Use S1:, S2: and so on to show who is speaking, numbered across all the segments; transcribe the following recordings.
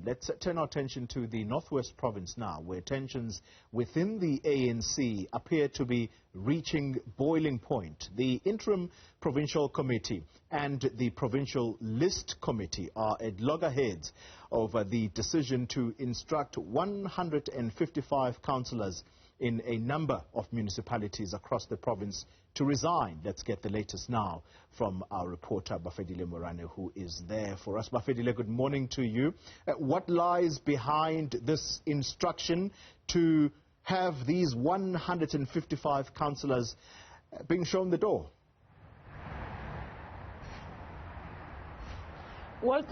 S1: Let's turn our attention to the Northwest Province now, where tensions within the ANC appear to be reaching boiling point. The Interim Provincial Committee and the Provincial List Committee are at loggerheads over the decision to instruct 155 councillors in a number of municipalities across the province to resign. Let's get the latest now from our reporter, Bafedile Moerane, who is there for us. Bafedile, good morning to you. What lies behind this instruction to have these 155 councillors being shown the door?
S2: Well,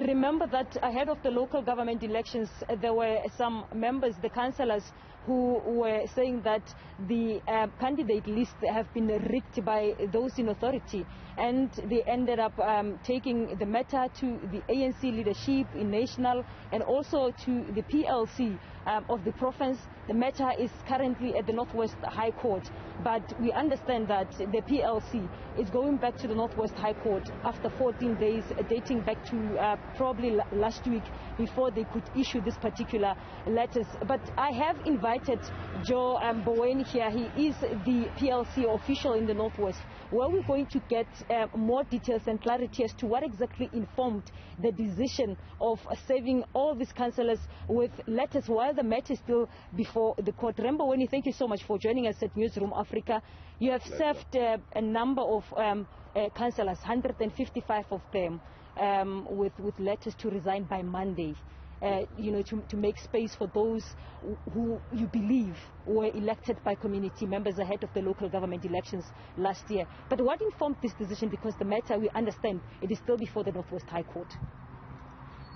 S2: remember that ahead of the local government elections, there were some members, the councillors, who were saying that the candidate lists have been rigged by those in authority, and they ended up taking the matter to the ANC leadership in national and also to the PLC of the province. The matter is currently at the Northwest High Court, but we understand that the PLC is going back to the Northwest High Court after 14 days, dating back to probably last week, before they could issue this particular letters. But I have invited Joe Moerane here. He is the PLC official in the Northwest, where we're going to get more details and clarity as to what exactly informed the decision of saving all these councillors with letters while the matter is still before the court. Moerane, thank you so much for joining us at Newzroom Afrika. You have served a number of councillors, 155 of them, with letters to resign by Monday. To make space for those who you believe were elected by community members ahead of the local government elections last year. But what informed this decision? Because the matter, we understand, it is still before the Northwest High Court.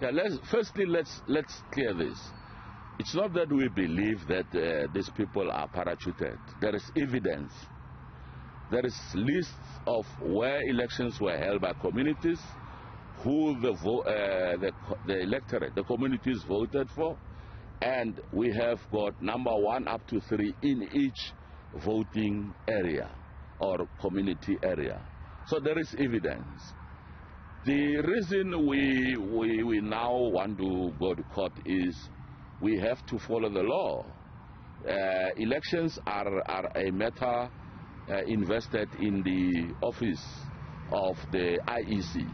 S3: Yeah, firstly, let's clear this. It's not that we believe that these people are parachuted. There is evidence. There is lists of where elections were held by communities, who the electorate, the communities voted for, and we have got number 1 up to 3 in each voting area or community area. So there is evidence. The reason we now want to go to court is we have to follow the law. Elections are a matter invested in the office of the IEC.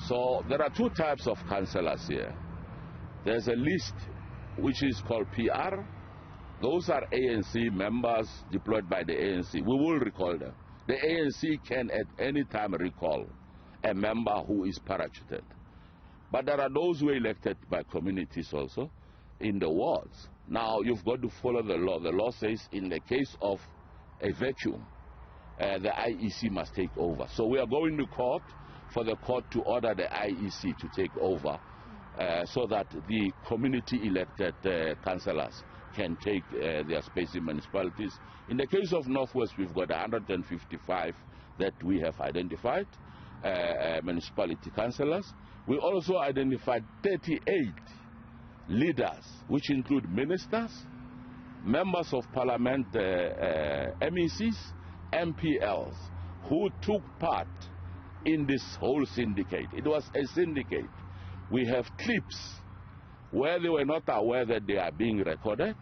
S3: So there are 2 types of councillors here. There's a list which is called PR. Those are ANC members deployed by the ANC. We will recall them. The ANC can at any time recall a member who is parachuted. But there are those who are elected by communities also in the wards. Now you've got to follow the law. The law says in the case of a vacuum, the IEC must take over. So we are going to court for the court to order the IEC to take over so that the community elected councillors can take their space in municipalities. In the case of Northwest, we've got 155 that we have identified, municipality councillors. We also identified 38 leaders, which include ministers, members of parliament, MECs, MPLs, who took part in this whole syndicate. It was a syndicate. We have clips where they were not aware that they are being recorded,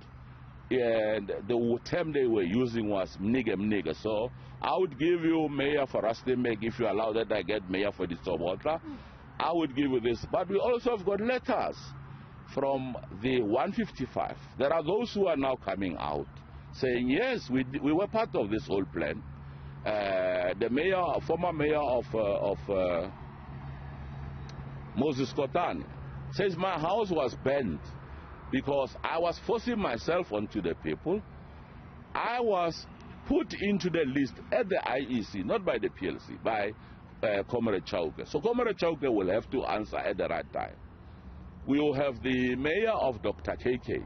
S3: and the term they were using was mnige. So I would give you mayor for Rustenburg if you allow that I get mayor for the Sobota. I would give you this. But we also have got letters from the 155. There are those who are now coming out saying, yes, we were part of this whole plan. The mayor, former mayor of Moses Kotane, says my house was burnt because I was forcing myself onto the people. I was put into the list at the IEC, not by the PLC, by Comrade Chauke. So Comrade Chauke will have to answer at the right time. We will have the mayor of Dr. KK,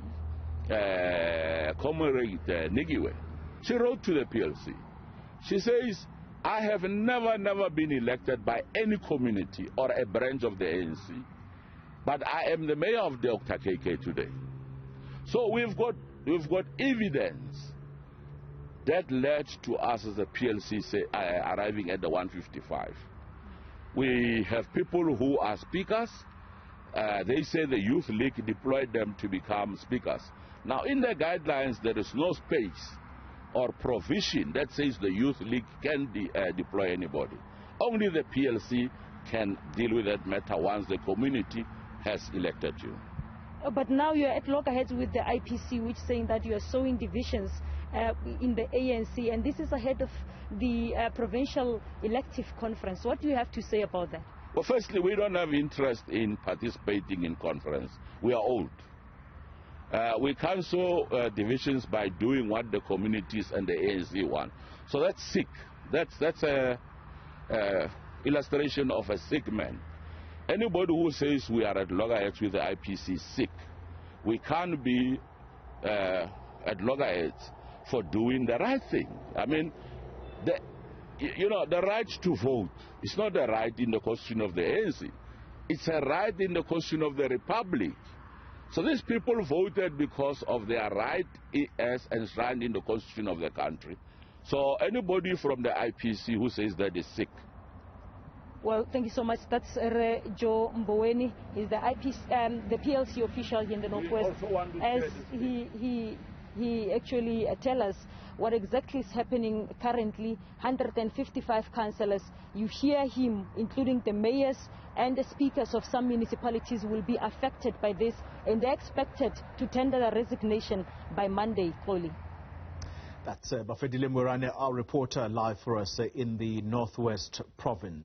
S3: Comrade Nigiwe. She wrote to the PLC. She says, I have never been elected by any community or a branch of the ANC, but I am the mayor of Dr. KK today. So we've got evidence that led to us as a PLC arriving at the 155. We have people who are speakers, they say the Youth League deployed them to become speakers. Now, in the guidelines, there is no space or provision that says the Youth League can deploy anybody. Only the PLC can deal with that matter once the community has elected you.
S2: But now you're at loggerheads with the IPC, which is saying that you are sowing divisions in the ANC, and this is ahead of the provincial elective conference. What do you have to say about that?
S3: Well, firstly, we don't have interest in participating in conference. We are old. We can't sow divisions by doing what the communities and the ANC want. So that's sick. That's a illustration of a sick man. Anybody who says we are at loggerheads with the IPC is sick. We can't be at loggerheads for doing the right thing. I mean, the right to vote is not a right in the constitution of the ANC. It's a right in the constitution of the Republic. So these people voted because of their right as enshrined in the constitution of the country. So anybody from the IPC who says that is sick.
S2: Well, thank you so much. That's Joe Moerane. He's the the PLC official here in the Northwest. As he actually tell us what exactly is happening currently. 155 councillors. You hear him, including the mayors and the speakers of some municipalities, will be affected by this, and they're expected to tender a resignation by Monday, Kholi.
S1: That's Bafedile Moerane, our reporter, live for us in the Northwest Province.